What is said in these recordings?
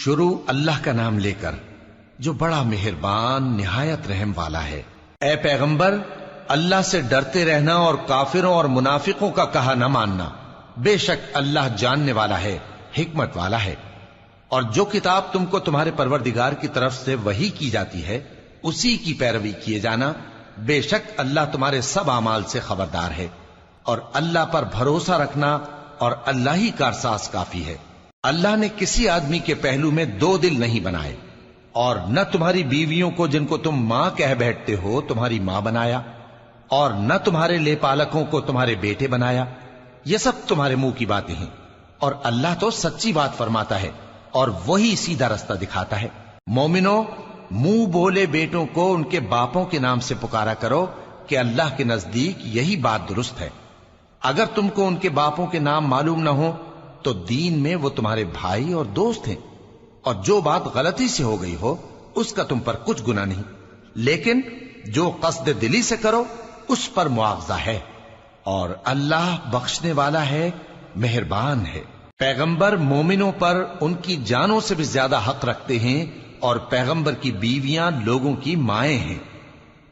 شروع اللہ کا نام لے کر جو بڑا مہربان نہایت رحم والا ہے۔ اے پیغمبر، اللہ سے ڈرتے رہنا اور کافروں اور منافقوں کا کہا نہ ماننا، بے شک اللہ جاننے والا ہے، حکمت والا ہے۔ اور جو کتاب تم کو تمہارے پروردگار کی طرف سے وحی کی جاتی ہے اسی کی پیروی کیے جانا، بے شک اللہ تمہارے سب اعمال سے خبردار ہے۔ اور اللہ پر بھروسہ رکھنا اور اللہ ہی کارساز کافی ہے۔ اللہ نے کسی آدمی کے پہلو میں دو دل نہیں بنائے، اور نہ تمہاری بیویوں کو جن کو تم ماں کہہ بیٹھتے ہو تمہاری ماں بنایا، اور نہ تمہارے لے پالکوں کو تمہارے بیٹے بنایا۔ یہ سب تمہارے منہ کی باتیں ہیں، اور اللہ تو سچی بات فرماتا ہے اور وہی سیدھا رستہ دکھاتا ہے۔ مومنو، منہ بولے بیٹوں کو ان کے باپوں کے نام سے پکارا کرو کہ اللہ کے نزدیک یہی بات درست ہے۔ اگر تم کو ان کے باپوں کے نام معلوم نہ ہو تو دین میں وہ تمہارے بھائی اور دوست ہیں، اور جو بات غلطی سے ہو گئی ہو اس کا تم پر کچھ گناہ نہیں، لیکن جو قصد دلی سے کرو اس پر معاوضہ ہے، اور اللہ بخشنے والا ہے، مہربان ہے۔ پیغمبر مومنوں پر ان کی جانوں سے بھی زیادہ حق رکھتے ہیں، اور پیغمبر کی بیویاں لوگوں کی مائیں ہیں،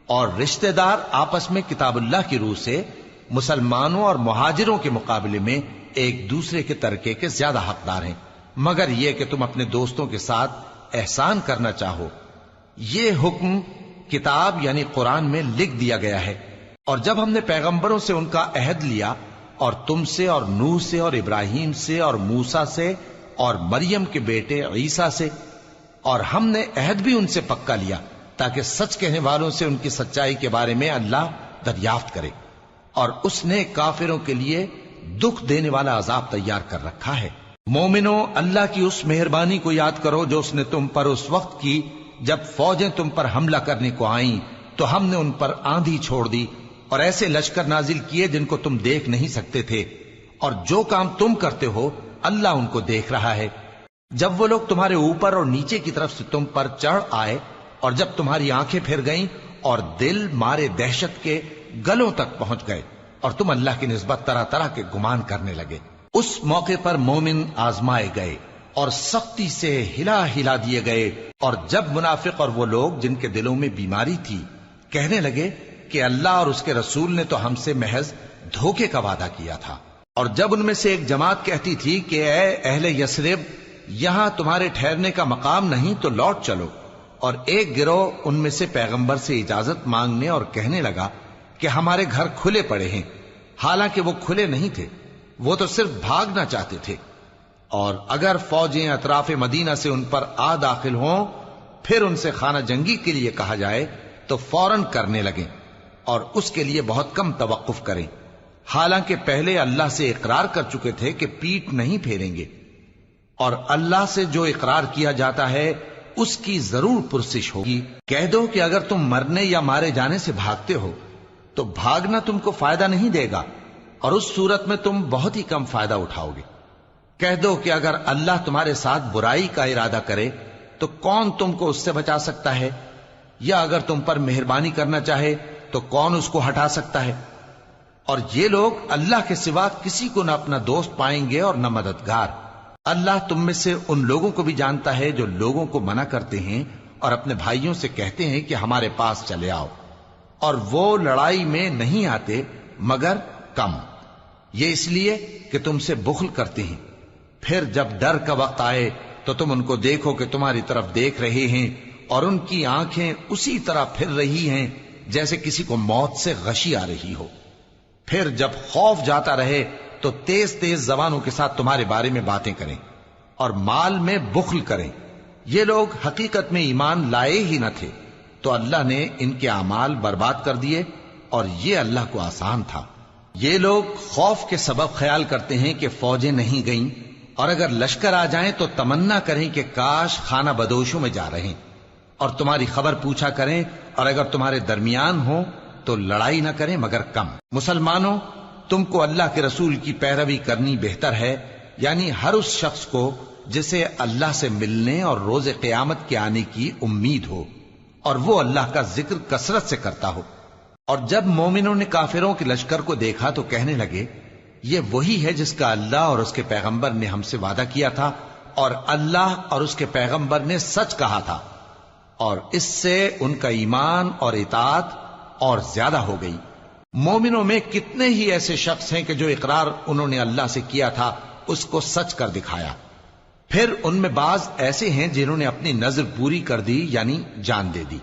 اور رشتہ دار آپس میں کتاب اللہ کی روح سے مسلمانوں اور مہاجروں کے مقابلے میں ایک دوسرے کے ترکے کے زیادہ حقدار ہیں، مگر یہ کہ تم اپنے دوستوں کے ساتھ احسان کرنا چاہو۔ یہ حکم کتاب یعنی قرآن میں لکھ دیا گیا ہے۔ اور جب ہم نے پیغمبروں سے ان کا عہد لیا، اور تم سے اور نوح سے اور ابراہیم سے اور موسیٰ سے اور مریم کے بیٹے عیسیٰ سے، اور ہم نے عہد بھی ان سے پکا لیا تاکہ سچ کہنے والوں سے ان کی سچائی کے بارے میں اللہ دریافت کرے، اور اس نے کافروں کے لیے دکھ دینے والا عذاب تیار کر رکھا ہے۔ مومنو، اللہ کی اس مہربانی کو یاد کرو جو اس نے تم پر اس وقت کی جب فوجیں تم پر حملہ کرنے کو آئیں تو ہم نے ان پر آندھی چھوڑ دی اور ایسے لشکر نازل کیے جن کو تم دیکھ نہیں سکتے تھے، اور جو کام تم کرتے ہو اللہ ان کو دیکھ رہا ہے۔ جب وہ لوگ تمہارے اوپر اور نیچے کی طرف سے تم پر چڑھ آئے، اور جب تمہاری آنکھیں پھر گئیں اور دل مارے دہشت کے گلوں تک پہنچ گئے، اور تم اللہ کی نسبت طرح طرح کے گمان کرنے لگے، اس موقع پر مومن آزمائے گئے اور سختی سے ہلا ہلا دیے گئے۔ اور جب منافق اور وہ لوگ جن کے دلوں میں بیماری تھی کہنے لگے کہ اللہ اور اس کے رسول نے تو ہم سے محض دھوکے کا وعدہ کیا تھا، اور جب ان میں سے ایک جماعت کہتی تھی کہ اے اہل یثرب، یہاں تمہارے ٹھہرنے کا مقام نہیں تو لوٹ چلو، اور ایک گروہ ان میں سے پیغمبر سے اجازت مانگنے اور کہنے لگا کہ ہمارے گھر کھلے پڑے ہیں، حالانکہ وہ کھلے نہیں تھے، وہ تو صرف بھاگنا چاہتے تھے۔ اور اگر فوجیں اطراف مدینہ سے ان پر آ داخل ہوں، پھر ان سے خانہ جنگی کے لیے کہا جائے تو فوراً کرنے لگیں، اور اس کے لیے بہت کم توقف کریں، حالانکہ پہلے اللہ سے اقرار کر چکے تھے کہ پیٹ نہیں پھیریں گے، اور اللہ سے جو اقرار کیا جاتا ہے اس کی ضرور پرسش ہوگی۔ کہہ دو کہ اگر تم مرنے یا مارے جانے سے بھاگتے ہو تو بھاگنا تم کو فائدہ نہیں دے گا، اور اس صورت میں تم بہت ہی کم فائدہ اٹھاؤ گے۔ کہہ دو کہ اگر اللہ تمہارے ساتھ برائی کا ارادہ کرے تو کون تم کو اس سے بچا سکتا ہے، یا اگر تم پر مہربانی کرنا چاہے تو کون اس کو ہٹا سکتا ہے۔ اور یہ لوگ اللہ کے سوا کسی کو نہ اپنا دوست پائیں گے اور نہ مددگار۔ اللہ تم میں سے ان لوگوں کو بھی جانتا ہے جو لوگوں کو منع کرتے ہیں اور اپنے بھائیوں سے کہتے ہیں کہ ہمارے پاس چلے آؤ، اور وہ لڑائی میں نہیں آتے مگر کم، یہ اس لیے کہ تم سے بخل کرتے ہیں۔ پھر جب ڈر کا وقت آئے تو تم ان کو دیکھو کہ تمہاری طرف دیکھ رہے ہیں، اور ان کی آنکھیں اسی طرح پھر رہی ہیں جیسے کسی کو موت سے غشی آ رہی ہو۔ پھر جب خوف جاتا رہے تو تیز تیز زبانوں کے ساتھ تمہارے بارے میں باتیں کریں اور مال میں بخل کریں۔ یہ لوگ حقیقت میں ایمان لائے ہی نہ تھے، تو اللہ نے ان کے اعمال برباد کر دیے، اور یہ اللہ کو آسان تھا۔ یہ لوگ خوف کے سبب خیال کرتے ہیں کہ فوجیں نہیں گئیں، اور اگر لشکر آ جائیں تو تمنا کریں کہ کاش خانہ بدوشوں میں جا رہے ہیں، اور تمہاری خبر پوچھا کریں، اور اگر تمہارے درمیان ہوں تو لڑائی نہ کریں مگر کم۔ مسلمانوں، تم کو اللہ کے رسول کی پیروی کرنی بہتر ہے، یعنی ہر اس شخص کو جسے اللہ سے ملنے اور روز قیامت کے آنے کی امید ہو، اور وہ اللہ کا ذکر کثرت سے کرتا ہو۔ اور جب مومنوں نے کافروں کے لشکر کو دیکھا تو کہنے لگے یہ وہی ہے جس کا اللہ اور اس کے پیغمبر نے ہم سے وعدہ کیا تھا، اور اللہ اور اس کے پیغمبر نے سچ کہا تھا، اور اس سے ان کا ایمان اور اطاعت اور زیادہ ہو گئی۔ مومنوں میں کتنے ہی ایسے شخص ہیں کہ جو اقرار انہوں نے اللہ سے کیا تھا اس کو سچ کر دکھایا۔ پھر ان میں بعض ایسے ہیں جنہوں نے اپنی نظر پوری کر دی، یعنی جان دے دی،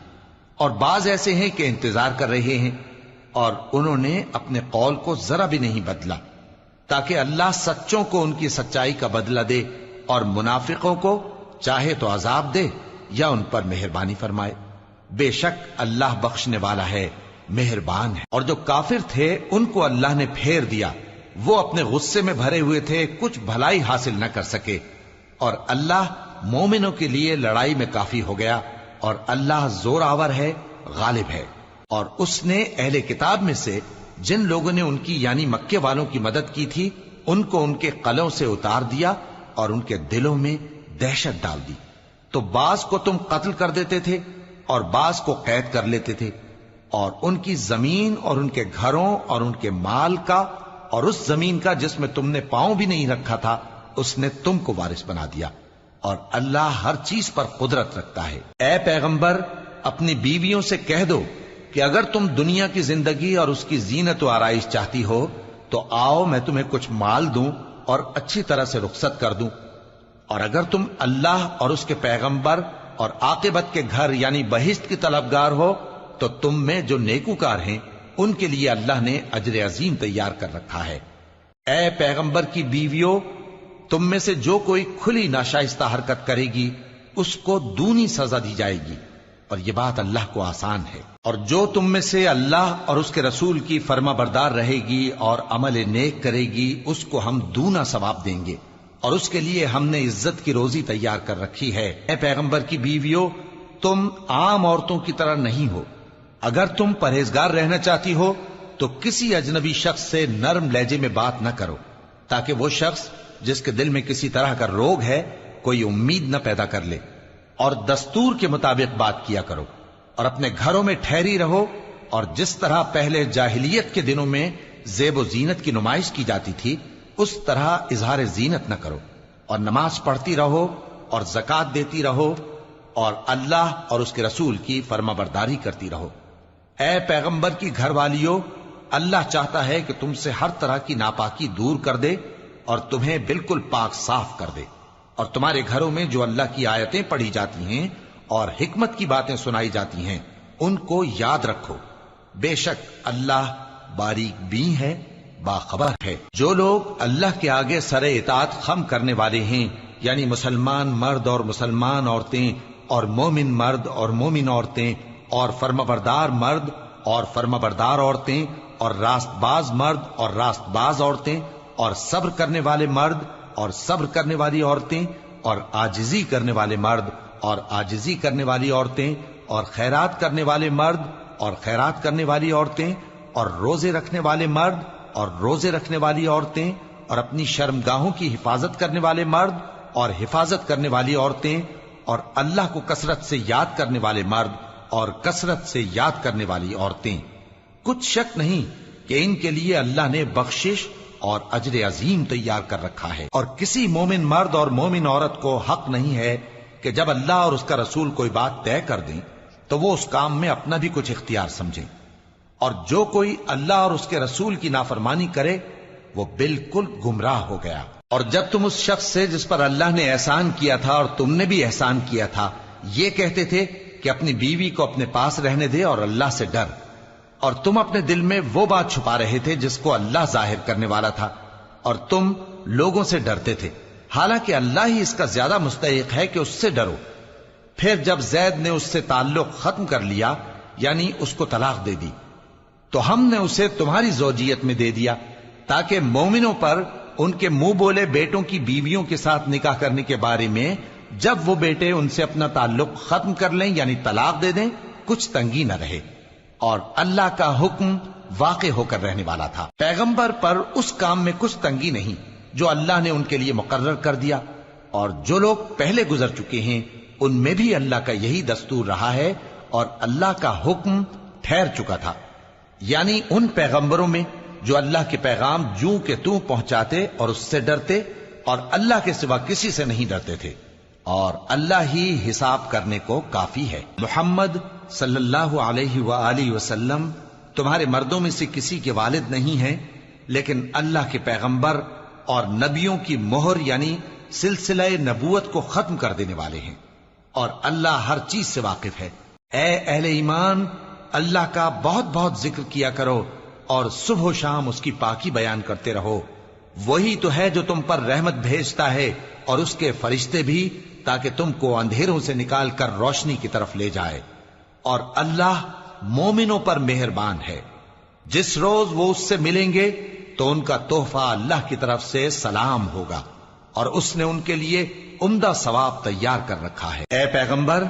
اور بعض ایسے ہیں کہ انتظار کر رہے ہیں، اور انہوں نے اپنے قول کو ذرا بھی نہیں بدلا، تاکہ اللہ سچوں کو ان کی سچائی کا بدلہ دے اور منافقوں کو چاہے تو عذاب دے یا ان پر مہربانی فرمائے۔ بے شک اللہ بخشنے والا ہے، مہربان ہے۔ اور جو کافر تھے ان کو اللہ نے پھیر دیا، وہ اپنے غصے میں بھرے ہوئے تھے، کچھ بھلائی حاصل نہ کر سکے، اور اللہ مومنوں کے لیے لڑائی میں کافی ہو گیا، اور اللہ زور آور ہے، غالب ہے۔ اور اس نے اہل کتاب میں سے جن لوگوں نے ان کی یعنی مکے والوں کی مدد کی تھی ان کو ان کے قلعوں سے اتار دیا اور ان کے دلوں میں دہشت ڈال دی، تو بعض کو تم قتل کر دیتے تھے اور بعض کو قید کر لیتے تھے، اور ان کی زمین اور ان کے گھروں اور ان کے مال کا اور اس زمین کا جس میں تم نے پاؤں بھی نہیں رکھا تھا اس نے تم کو وارث بنا دیا، اور اللہ ہر چیز پر قدرت رکھتا ہے۔ اے پیغمبر، اپنی بیویوں سے کہہ دو کہ اگر تم دنیا کی زندگی اور اس کی زینت و آرائش چاہتی ہو تو آؤ میں تمہیں کچھ مال دوں اور اچھی طرح سے رخصت کر دوں، اور اگر تم اللہ اور اس کے پیغمبر اور عاقبت کے گھر یعنی بہشت کی طلبگار ہو تو تم میں جو نیکوکار ہیں ان کے لیے اللہ نے اجر عظیم تیار کر رکھا ہے۔ اے پیغمبر کی بیویوں، تم میں سے جو کوئی کھلی ناشائستہ حرکت کرے گی اس کو دونی سزا دی جائے گی، اور یہ بات اللہ کو آسان ہے۔ اور جو تم میں سے اللہ اور اس کے رسول کی فرما بردار رہے گی اور عمل نیک کرے گی اس کو ہم دونا ثواب دیں گے، اور اس کے لیے ہم نے عزت کی روزی تیار کر رکھی ہے۔ اے پیغمبر کی بیویوں، تم عام عورتوں کی طرح نہیں ہو، اگر تم پرہیزگار رہنا چاہتی ہو تو کسی اجنبی شخص سے نرم لہجے میں بات نہ کرو، تاکہ وہ شخص جس کے دل میں کسی طرح کا روگ ہے کوئی امید نہ پیدا کر لے، اور دستور کے مطابق بات کیا کرو، اور اپنے گھروں میں ٹھہری رہو، اور جس طرح پہلے جاہلیت کے دنوں میں زیب و زینت کی نمائش کی جاتی تھی اس طرح اظہار زینت نہ کرو، اور نماز پڑھتی رہو اور زکوٰۃ دیتی رہو، اور اللہ اور اس کے رسول کی فرما برداری کرتی رہو۔ اے پیغمبر کی گھر والیوں، اللہ چاہتا ہے کہ تم سے ہر طرح کی ناپاکی دور کر دے اور تمہیں بالکل پاک صاف کر دے، اور تمہارے گھروں میں جو اللہ کی آیتیں پڑھی جاتی ہیں اور حکمت کی باتیں سنائی جاتی ہیں ان کو یاد رکھو، بے شک اللہ باریک بین ہے، باخبر ہے۔ جو لوگ اللہ کے آگے سر اطاعت خم کرنے والے ہیں، یعنی مسلمان مرد اور مسلمان عورتیں اور مومن مرد اور مومن عورتیں اور فرمانبردار مرد اور فرمانبردار عورتیں اور راست باز مرد اور راست باز عورتیں اور صبر کرنے والے مرد اور صبر کرنے والی عورتیں اور عاجزی کرنے والے مرد اور عاجزی کرنے والی عورتیں اور خیرات کرنے والے مرد اور خیرات کرنے والی عورتیں اور روزے رکھنے والے مرد اور روزے رکھنے والی عورتیں اور اپنی شرمگاہوں کی حفاظت کرنے والے مرد اور حفاظت کرنے والی عورتیں اور اللہ کو کثرت سے یاد کرنے والے مرد اور کثرت سے یاد کرنے والی عورتیں۔ کچھ شک نہیں کہ ان کے لیے اللہ نے بخشش اور اجر عظیم تیار کر رکھا ہے۔ اور کسی مومن مرد اور مومن عورت کو حق نہیں ہے کہ جب اللہ اور اس کا رسول کوئی بات طے کر دیں تو وہ اس کام میں اپنا بھی کچھ اختیار سمجھیں، اور جو کوئی اللہ اور اس کے رسول کی نافرمانی کرے وہ بالکل گمراہ ہو گیا۔ اور جب تم اس شخص سے جس پر اللہ نے احسان کیا تھا اور تم نے بھی احسان کیا تھا یہ کہتے تھے کہ اپنی بیوی کو اپنے پاس رہنے دے اور اللہ سے ڈر، اور تم اپنے دل میں وہ بات چھپا رہے تھے جس کو اللہ ظاہر کرنے والا تھا، اور تم لوگوں سے ڈرتے تھے، حالانکہ اللہ ہی اس کا زیادہ مستحق ہے کہ اس سے ڈرو۔ پھر جب زید نے اس سے تعلق ختم کر لیا یعنی اس کو طلاق دے دی تو ہم نے اسے تمہاری زوجیت میں دے دیا تاکہ مومنوں پر ان کے منہ بولے بیٹوں کی بیویوں کے ساتھ نکاح کرنے کے بارے میں جب وہ بیٹے ان سے اپنا تعلق ختم کر لیں یعنی طلاق دے دیں کچھ تنگی نہ رہے، اور اللہ کا حکم واقع ہو کر رہنے والا تھا۔ پیغمبر پر اس کام میں کچھ تنگی نہیں جو اللہ نے ان کے لیے مقرر کر دیا، اور جو لوگ پہلے گزر چکے ہیں ان میں بھی اللہ کا یہی دستور رہا ہے، اور اللہ کا حکم ٹھہر چکا تھا، یعنی ان پیغمبروں میں جو اللہ کے پیغام جوں کہ توں پہنچاتے اور اس سے ڈرتے اور اللہ کے سوا کسی سے نہیں ڈرتے تھے، اور اللہ ہی حساب کرنے کو کافی ہے۔ محمد صلی اللہ علیہ وآلہ وسلم تمہارے مردوں میں سے کسی کے والد نہیں ہیں، لیکن اللہ کے پیغمبر اور نبیوں کی مہر یعنی سلسلہ نبوت کو ختم کر دینے والے ہیں، اور اللہ ہر چیز سے واقف ہے۔ اے اہل ایمان، اللہ کا بہت بہت ذکر کیا کرو اور صبح و شام اس کی پاکی بیان کرتے رہو۔ وہی تو ہے جو تم پر رحمت بھیجتا ہے اور اس کے فرشتے بھی، تاکہ تم کو اندھیروں سے نکال کر روشنی کی طرف لے جائے، اور اللہ مومنوں پر مہربان ہے۔ جس روز وہ اس سے ملیں گے تو ان کا تحفہ اللہ کی طرف سے سلام ہوگا، اور اس نے ان کے لیے عمدہ ثواب تیار کر رکھا ہے۔ اے پیغمبر،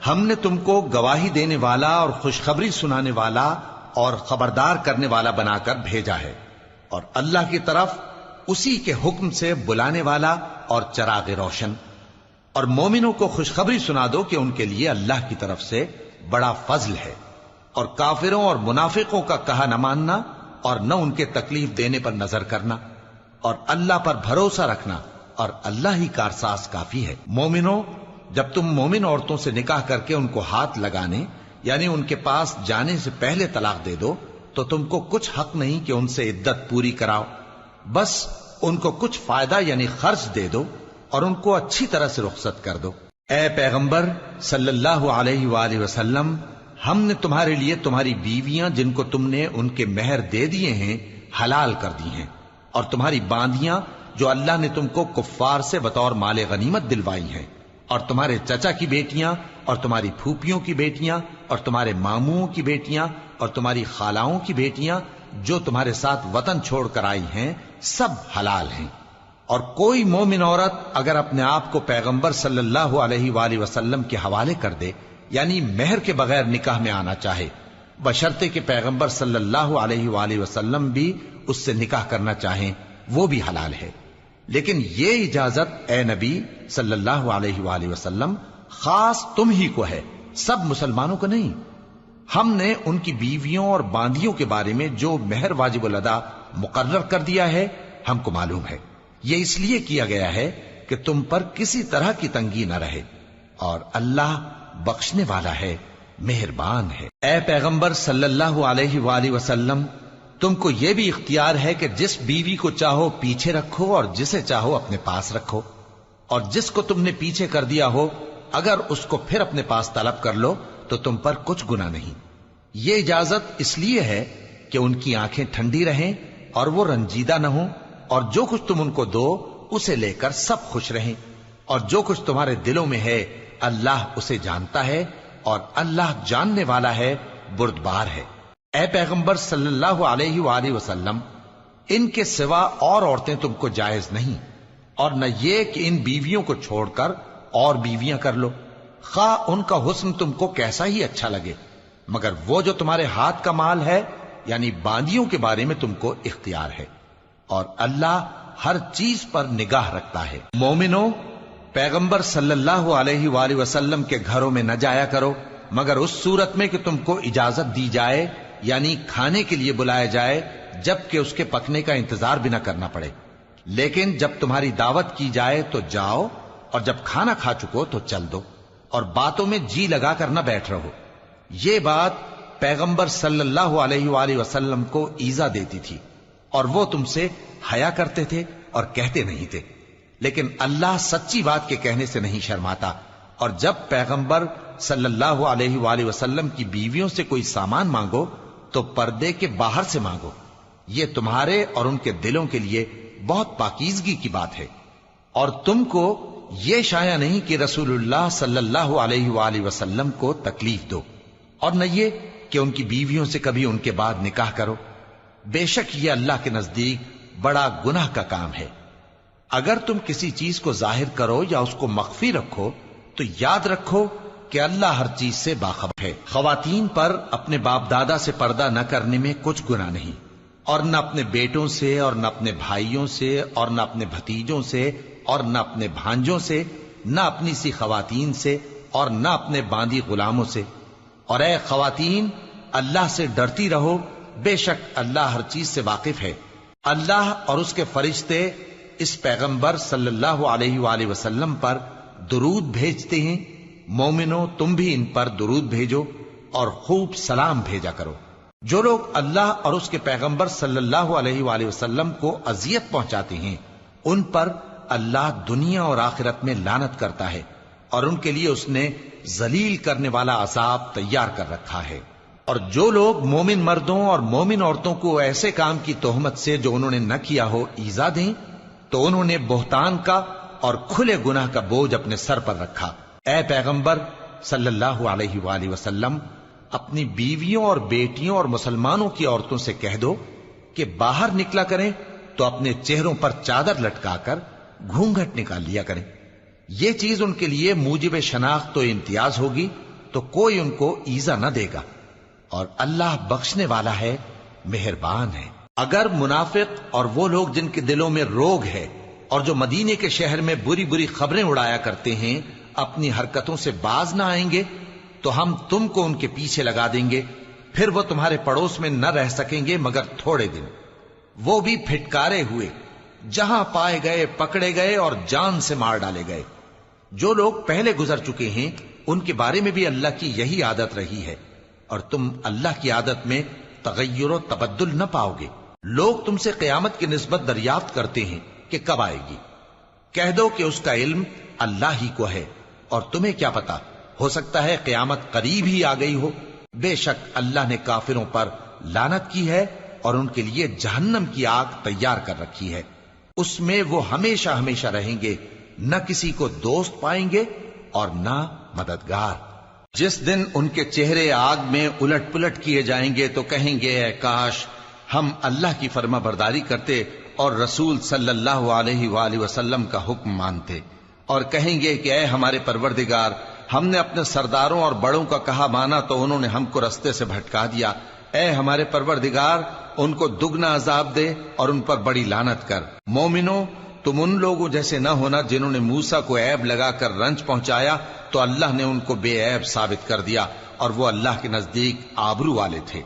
ہم نے تم کو گواہی دینے والا اور خوشخبری سنانے والا اور خبردار کرنے والا بنا کر بھیجا ہے، اور اللہ کی طرف اسی کے حکم سے بلانے والا اور چراغ روشن۔ اور مومنوں کو خوشخبری سنا دو کہ ان کے لیے اللہ کی طرف سے بڑا فضل ہے، اور کافروں اور منافقوں کا کہا نہ ماننا اور نہ ان کے تکلیف دینے پر نظر کرنا، اور اللہ پر بھروسہ رکھنا، اور اللہ ہی کارساز کافی ہے۔ مومنوں، جب تم مومن عورتوں سے نکاح کر کے ان کو ہاتھ لگانے یعنی ان کے پاس جانے سے پہلے طلاق دے دو تو تم کو کچھ حق نہیں کہ ان سے عدت پوری کراؤ، بس ان کو کچھ فائدہ یعنی خرچ دے دو اور ان کو اچھی طرح سے رخصت کر دو۔ اے پیغمبر صلی اللہ علیہ وآلہ وسلم، ہم نے تمہارے لیے تمہاری بیویاں جن کو تم نے ان کے مہر دے دیے ہیں حلال کر دی ہیں، اور تمہاری باندیاں جو اللہ نے تم کو کفار سے بطور مال غنیمت دلوائی ہیں، اور تمہارے چچا کی بیٹیاں اور تمہاری پھوپھیوں کی بیٹیاں اور تمہارے ماموں کی بیٹیاں اور تمہاری خالاؤں کی بیٹیاں جو تمہارے ساتھ وطن چھوڑ کر آئی ہیں، سب حلال ہیں۔ اور کوئی مومن عورت اگر اپنے آپ کو پیغمبر صلی اللہ علیہ وآلہ وسلم کے حوالے کر دے یعنی مہر کے بغیر نکاح میں آنا چاہے، بشرطے کہ پیغمبر صلی اللہ علیہ وآلہ وسلم بھی اس سے نکاح کرنا چاہیں، وہ بھی حلال ہے۔ لیکن یہ اجازت اے نبی صلی اللہ علیہ وآلہ وسلم خاص تم ہی کو ہے، سب مسلمانوں کو نہیں۔ ہم نے ان کی بیویوں اور باندیوں کے بارے میں جو مہر واجب الادا مقرر کر دیا ہے ہم کو معلوم ہے، یہ اس لیے کیا گیا ہے کہ تم پر کسی طرح کی تنگی نہ رہے، اور اللہ بخشنے والا ہے، مہربان ہے۔ اے پیغمبر صلی اللہ علیہ وآلہ وسلم، تم کو یہ بھی اختیار ہے کہ جس بیوی کو چاہو پیچھے رکھو اور جسے چاہو اپنے پاس رکھو، اور جس کو تم نے پیچھے کر دیا ہو اگر اس کو پھر اپنے پاس طلب کر لو تو تم پر کچھ گناہ نہیں۔ یہ اجازت اس لیے ہے کہ ان کی آنکھیں ٹھنڈی رہیں اور وہ رنجیدہ نہ ہوں، اور جو کچھ تم ان کو دو اسے لے کر سب خوش رہیں، اور جو کچھ تمہارے دلوں میں ہے اللہ اسے جانتا ہے، اور اللہ جاننے والا ہے، بردبار ہے۔ اے پیغمبر صلی اللہ علیہ وآلہ وسلم، ان کے سوا اور عورتیں تم کو جائز نہیں، اور نہ یہ کہ ان بیویوں کو چھوڑ کر اور بیویاں کر لو، خواہ ان کا حسن تم کو کیسا ہی اچھا لگے، مگر وہ جو تمہارے ہاتھ کا مال ہے یعنی باندیوں کے بارے میں تم کو اختیار ہے، اور اللہ ہر چیز پر نگاہ رکھتا ہے۔ مومنوں، پیغمبر صلی اللہ علیہ وآلہ وسلم کے گھروں میں نہ جایا کرو مگر اس صورت میں کہ تم کو اجازت دی جائے یعنی کھانے کے لیے بلایا جائے، جبکہ اس کے پکنے کا انتظار بھی نہ کرنا پڑے۔ لیکن جب تمہاری دعوت کی جائے تو جاؤ، اور جب کھانا کھا چکو تو چل دو، اور باتوں میں جی لگا کر نہ بیٹھ رہو۔ یہ بات پیغمبر صلی اللہ علیہ وآلہ وسلم کو ایذا دیتی تھی، اور وہ تم سے حیا کرتے تھے اور کہتے نہیں تھے، لیکن اللہ سچی بات کے کہنے سے نہیں شرماتا۔ اور جب پیغمبر صلی اللہ علیہ وآلہ وسلم کی بیویوں سے کوئی سامان مانگو تو پردے کے باہر سے مانگو، یہ تمہارے اور ان کے دلوں کے لیے بہت پاکیزگی کی بات ہے۔ اور تم کو یہ شایع نہیں کہ رسول اللہ صلی اللہ علیہ وآلہ وسلم کو تکلیف دو، اور نہ یہ کہ ان کی بیویوں سے کبھی ان کے بعد نکاح کرو، بے شک یہ اللہ کے نزدیک بڑا گناہ کا کام ہے۔ اگر تم کسی چیز کو ظاہر کرو یا اس کو مخفی رکھو تو یاد رکھو کہ اللہ ہر چیز سے باخبر ہے۔ خواتین پر اپنے باپ دادا سے پردہ نہ کرنے میں کچھ گناہ نہیں، اور نہ اپنے بیٹوں سے اور نہ اپنے بھائیوں سے اور نہ اپنے بھتیجوں سے اور نہ اپنے بھانجوں سے، نہ اپنی سی خواتین سے اور نہ اپنے باندی غلاموں سے۔ اور اے خواتین، اللہ سے ڈرتی رہو، بے شک اللہ ہر چیز سے واقف ہے۔ اللہ اور اس کے فرشتے اس پیغمبر صلی اللہ علیہ وآلہ وسلم پر درود بھیجتے ہیں، مومنو تم بھی ان پر درود بھیجو اور خوب سلام بھیجا کرو۔ جو لوگ اللہ اور اس کے پیغمبر صلی اللہ علیہ وآلہ وسلم کو اذیت پہنچاتے ہیں ان پر اللہ دنیا اور آخرت میں لعنت کرتا ہے، اور ان کے لیے اس نے ذلیل کرنے والا عذاب تیار کر رکھا ہے۔ اور جو لوگ مومن مردوں اور مومن عورتوں کو ایسے کام کی تہمت سے جو انہوں نے نہ کیا ہو ایذا دیں تو انہوں نے بہتان کا اور کھلے گناہ کا بوجھ اپنے سر پر رکھا۔ اے پیغمبر صلی اللہ علیہ وآلہ وسلم، اپنی بیویوں اور بیٹیوں اور مسلمانوں کی عورتوں سے کہہ دو کہ باہر نکلا کریں تو اپنے چہروں پر چادر لٹکا کر گھونگھٹ نکال لیا کریں۔ یہ چیز ان کے لیے موجب شناخت و امتیاز ہوگی تو کوئی ان کو ایذا نہ دے گا، اور اللہ بخشنے والا ہے، مہربان ہے۔ اگر منافق اور وہ لوگ جن کے دلوں میں روگ ہے اور جو مدینے کے شہر میں بری بری خبریں اڑایا کرتے ہیں اپنی حرکتوں سے باز نہ آئیں گے تو ہم تم کو ان کے پیچھے لگا دیں گے، پھر وہ تمہارے پڑوس میں نہ رہ سکیں گے مگر تھوڑے دن، وہ بھی پھٹکارے ہوئے، جہاں پائے گئے پکڑے گئے اور جان سے مار ڈالے گئے۔ جو لوگ پہلے گزر چکے ہیں ان کے بارے میں بھی اللہ کی یہی عادت رہی ہے، اور تم اللہ کی عادت میں تغیر و تبدل نہ پاؤ گے۔ لوگ تم سے قیامت کی نسبت دریافت کرتے ہیں کہ کب آئے گی، کہہ دو کہ اس کا علم اللہ ہی کو ہے، اور تمہیں کیا پتا، ہو سکتا ہے قیامت قریب ہی آ گئی ہو۔ بے شک اللہ نے کافروں پر لعنت کی ہے اور ان کے لیے جہنم کی آگ تیار کر رکھی ہے، اس میں وہ ہمیشہ ہمیشہ رہیں گے، نہ کسی کو دوست پائیں گے اور نہ مددگار۔ جس دن ان کے چہرے آگ میں الٹ پلٹ کیے جائیں گے تو کہیں گے اے کاش ہم اللہ کی فرما برداری کرتے اور رسول صلی اللہ علیہ وآلہ وسلم کا حکم مانتے، اور کہیں گے کہ اے ہمارے پروردگار، ہم نے اپنے سرداروں اور بڑوں کا کہا مانا تو انہوں نے ہم کو رستے سے بھٹکا دیا۔ اے ہمارے پروردگار، ان کو دگنا عذاب دے اور ان پر بڑی لعنت کر۔ مومنو تم ان لوگوں جیسے نہ ہونا جنہوں نے موسیٰ کو عیب لگا کر رنج پہنچایا تو اللہ نے ان کو بے عیب ثابت کر دیا، اور وہ اللہ کے نزدیک آبرو والے تھے۔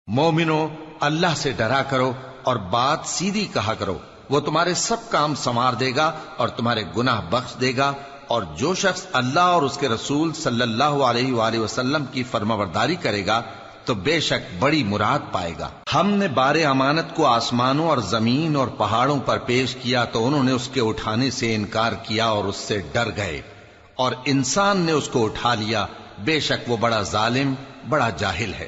مومنو اللہ سے ڈرا کرو اور بات سیدھی کہا کرو، وہ تمہارے سب کام سنوار دے گا اور تمہارے گناہ بخش دے گا، اور جو شخص اللہ اور اس کے رسول صلی اللہ علیہ وآلہ وسلم کی فرمانبرداری کرے گا تو بے شک بڑی مراد پائے گا۔ ہم نے بار امانت کو آسمانوں اور زمین اور پہاڑوں پر پیش کیا تو انہوں نے اس کے اٹھانے سے انکار کیا اور اس سے ڈر گئے، اور انسان نے اس کو اٹھا لیا، بے شک وہ بڑا ظالم بڑا جاہل ہے۔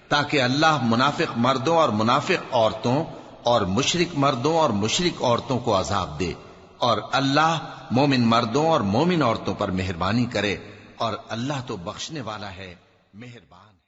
تاکہ اللہ منافق مردوں اور منافق عورتوں اور مشرک مردوں اور مشرک عورتوں کو عذاب دے، اور اللہ مومن مردوں اور مومن عورتوں پر مہربانی کرے، اور اللہ تو بخشنے والا ہے، مہربان ہے۔